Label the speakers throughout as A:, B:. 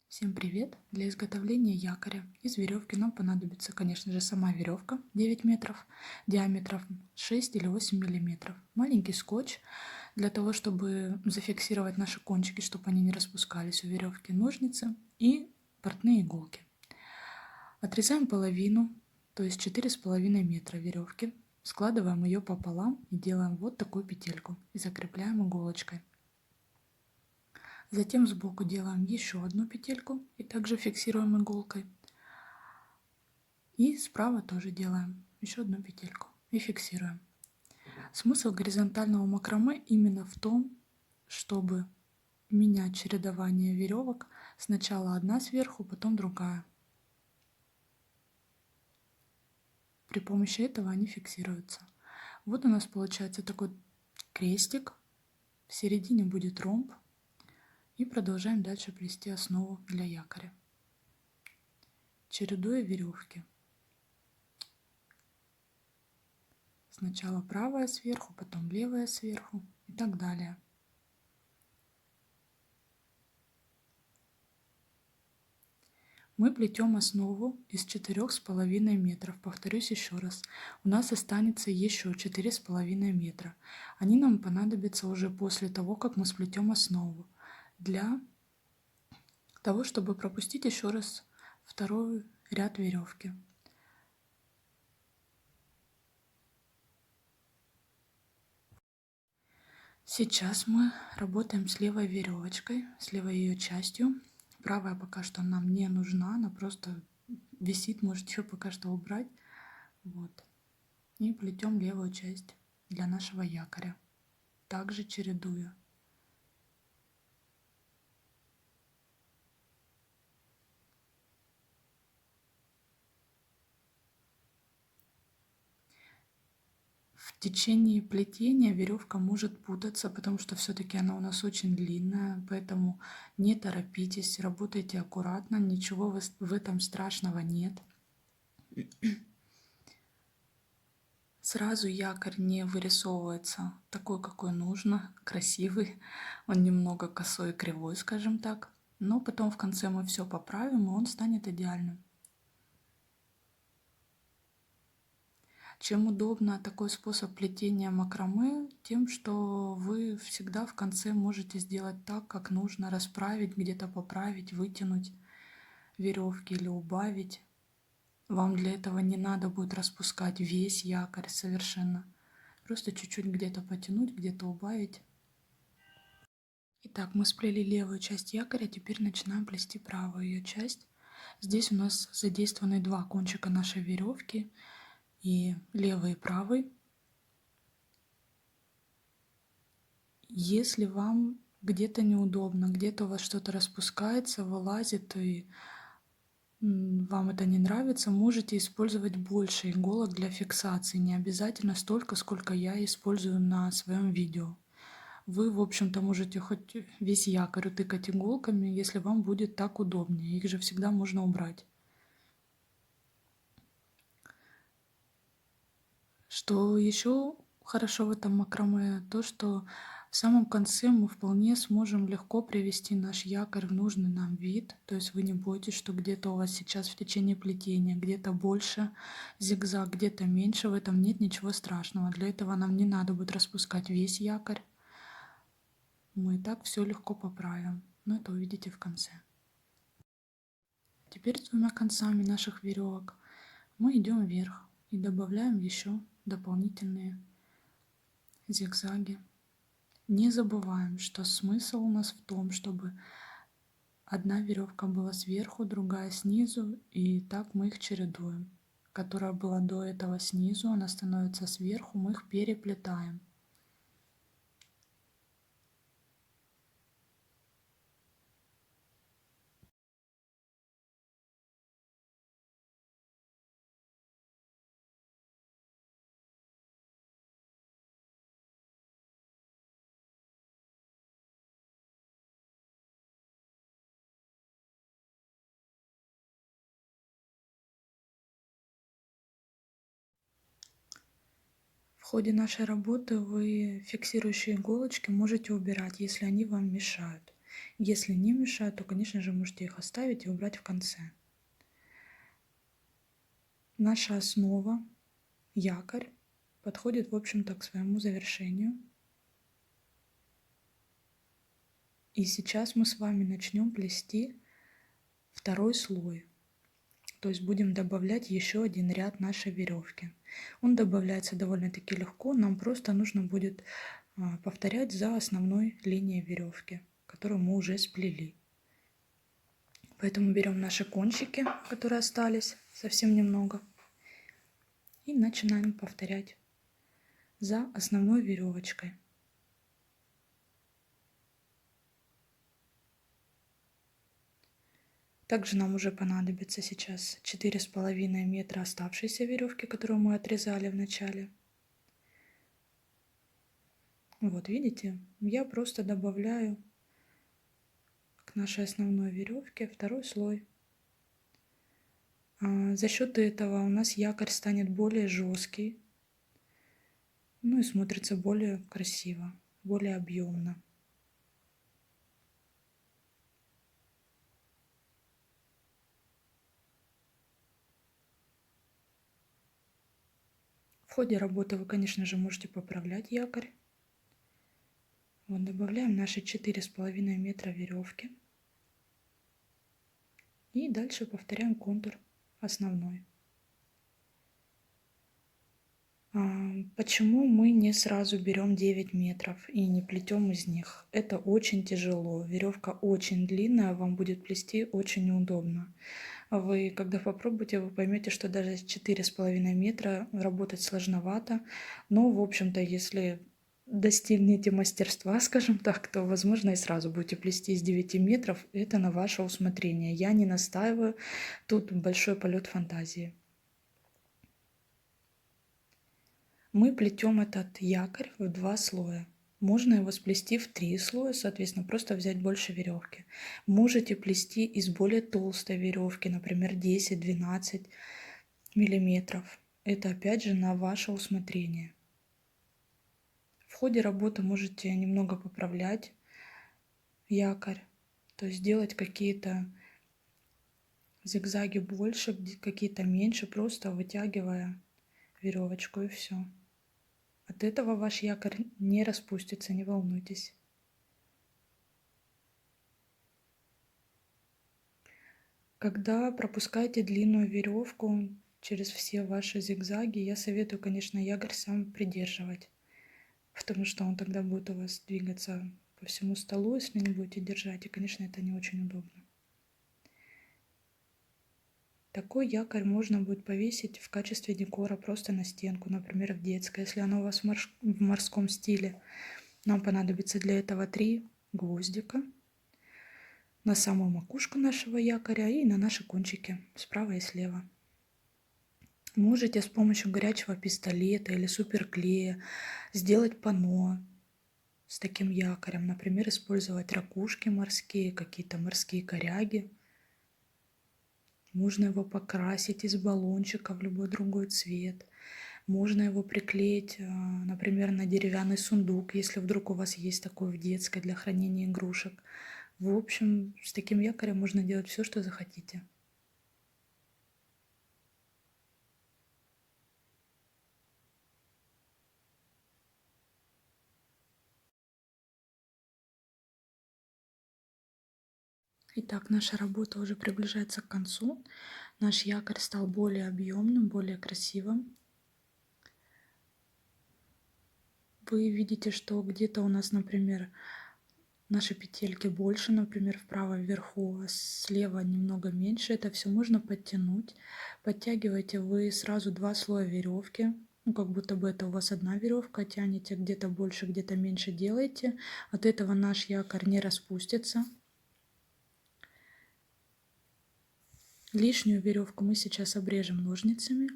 A: Всем привет! Для изготовления якоря из веревки нам понадобится, конечно же, сама веревка 9 метров, диаметром 6 или 8 миллиметров, маленький скотч для того, чтобы зафиксировать наши кончики, чтобы они не распускались у веревки, ножницы и портные иголки. Отрезаем половину, то есть 4,5 метра веревки, складываем ее пополам и делаем вот такую петельку и закрепляем иголочкой. Затем сбоку делаем еще одну петельку и также фиксируем иголкой. И справа тоже делаем еще одну петельку и фиксируем. Смысл горизонтального макраме именно в том, чтобы менять чередование веревок. Сначала одна сверху, потом другая. При помощи этого они фиксируются. Вот у нас получается такой крестик. В середине будет ромб. И продолжаем дальше плести основу для якоря, чередуя веревки. Сначала правая сверху, потом левая сверху и так далее. Мы плетем основу из 4,5 метров. Повторюсь еще раз. У нас останется еще 4,5 метра. Они нам понадобятся уже после того, как мы сплетем основу. Для того, чтобы пропустить еще раз второй ряд веревки. Сейчас мы работаем с левой веревочкой, с левой ее частью. Правая пока что нам не нужна, она просто висит, можете ее пока что убрать. Вот. И плетем левую часть для нашего якоря, также чередуя. В течение плетения веревка может путаться, потому что все-таки она у нас очень длинная, поэтому не торопитесь, работайте аккуратно, ничего в этом страшного нет. Сразу якорь не вырисовывается такой, какой нужно, красивый, он немного косой и кривой, скажем так, но потом в конце мы все поправим, и он станет идеальным. Чем удобно такой способ плетения макраме, тем, что вы всегда в конце можете сделать так, как нужно, расправить, где-то поправить, вытянуть веревки или убавить. Вам для этого не надо будет распускать весь якорь совершенно. Просто чуть-чуть где-то потянуть, где-то убавить. Итак, мы сплели левую часть якоря, теперь начинаем плести правую ее часть. Здесь у нас задействованы два кончика нашей веревки, и левый и правый. Если вам где-то неудобно, где-то у вас что-то распускается, вылазит, и вам это не нравится, можете использовать больше иголок для фиксации. Не обязательно столько, сколько я использую на своем видео. Вы, в общем-то, можете хоть весь якорь утыкать иголками, если вам будет так удобнее. Их же всегда можно убрать. Что еще хорошо в этом макраме, то что в самом конце мы вполне сможем легко привести наш якорь в нужный нам вид. То есть вы не бойтесь, что где-то у вас сейчас в течение плетения, где-то больше зигзаг, где-то меньше. В этом нет ничего страшного. Для этого нам не надо будет распускать весь якорь. Мы и так все легко поправим. Но это увидите в конце. Теперь двумя концами наших веревок мы идем вверх и добавляем еще дополнительные зигзаги. Не забываем, что смысл у нас в том, чтобы одна веревка была сверху, другая снизу, и так мы их чередуем. Которая была до этого снизу, она становится сверху, мы их переплетаем. В ходе нашей работы вы фиксирующие иголочки можете убирать, если они вам мешают. Если не мешают, то, конечно же, можете их оставить и убрать в конце. Наша основа, якорь, подходит, в общем-то, к своему завершению. И сейчас мы с вами начнем плести второй слой. То есть будем добавлять еще один ряд нашей веревки. Он добавляется довольно-таки легко, нам просто нужно будет повторять за основной линией веревки, которую мы уже сплели. Поэтому берем наши кончики, которые остались, совсем немного, и начинаем повторять за основной веревочкой. Также нам уже понадобится сейчас 4,5 метра оставшейся веревки, которую мы отрезали в начале. Вот видите, я просто добавляю к нашей основной веревке второй слой. За счет этого у нас якорь станет более жесткий, ну и смотрится более красиво, более объемно. В ходе работы вы, конечно же, можете поправлять якорь. Вот добавляем наши 4,5 метра веревки. И дальше повторяем контур основной. Почему мы не сразу берем 9 метров и не плетем из них? Это очень тяжело. Веревка очень длинная, вам будет плести очень неудобно. Вы, когда попробуете, вы поймете, что даже с 4,5 метра работать сложновато. Но, в общем-то, если достигнете мастерства, скажем так, то, возможно, и сразу будете плести из 9 метров. Это на ваше усмотрение. Я не настаиваю. Тут большой полет фантазии. Мы плетем этот якорь в 2 слоя. Можно его сплести в 3 слоя, соответственно, просто взять больше веревки. Можете плести из более толстой веревки, например, 10-12 миллиметров. Это опять же на ваше усмотрение. В ходе работы можете немного поправлять якорь, то есть делать какие-то зигзаги больше, какие-то меньше, просто вытягивая веревочку, и все. От этого ваш якорь не распустится, не волнуйтесь. Когда пропускаете длинную веревку через все ваши зигзаги, я советую, конечно, якорь сам придерживать, потому что он тогда будет у вас двигаться по всему столу, если не будете держать, и, конечно, это не очень удобно. Такой якорь можно будет повесить в качестве декора просто на стенку, например, в детской, если оно у вас в морском стиле. Нам понадобится для этого 3 гвоздика на самую макушку нашего якоря и на наши кончики справа и слева. Можете с помощью горячего пистолета или суперклея сделать панно с таким якорем. Например, использовать ракушки морские, какие-то морские коряги. Можно его покрасить из баллончика в любой другой цвет. Можно его приклеить, например, на деревянный сундук, если вдруг у вас есть такой в детской для хранения игрушек. В общем, с таким якорем можно делать все, что захотите. Итак, наша работа уже приближается к концу. Наш якорь стал более объемным, более красивым. Вы видите, что где-то у нас, например, наши петельки больше, например, вправо вверху, а слева немного меньше. Это все можно подтянуть. Подтягиваете вы сразу 2 слоя веревки. Ну, как будто бы это у вас одна веревка, тянете где-то больше, где-то меньше делаете. От этого наш якорь не распустится. Лишнюю веревку мы сейчас обрежем ножницами.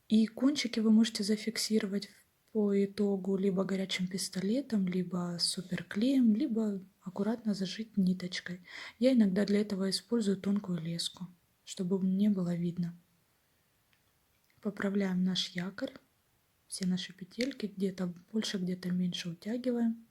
A: И кончики вы можете зафиксировать по итогу либо горячим пистолетом, либо суперклеем, либо аккуратно зажить ниточкой. Я иногда для этого использую тонкую леску, чтобы не было видно. Поправляем наш якорь, все наши петельки, где-то больше, где-то меньше утягиваем.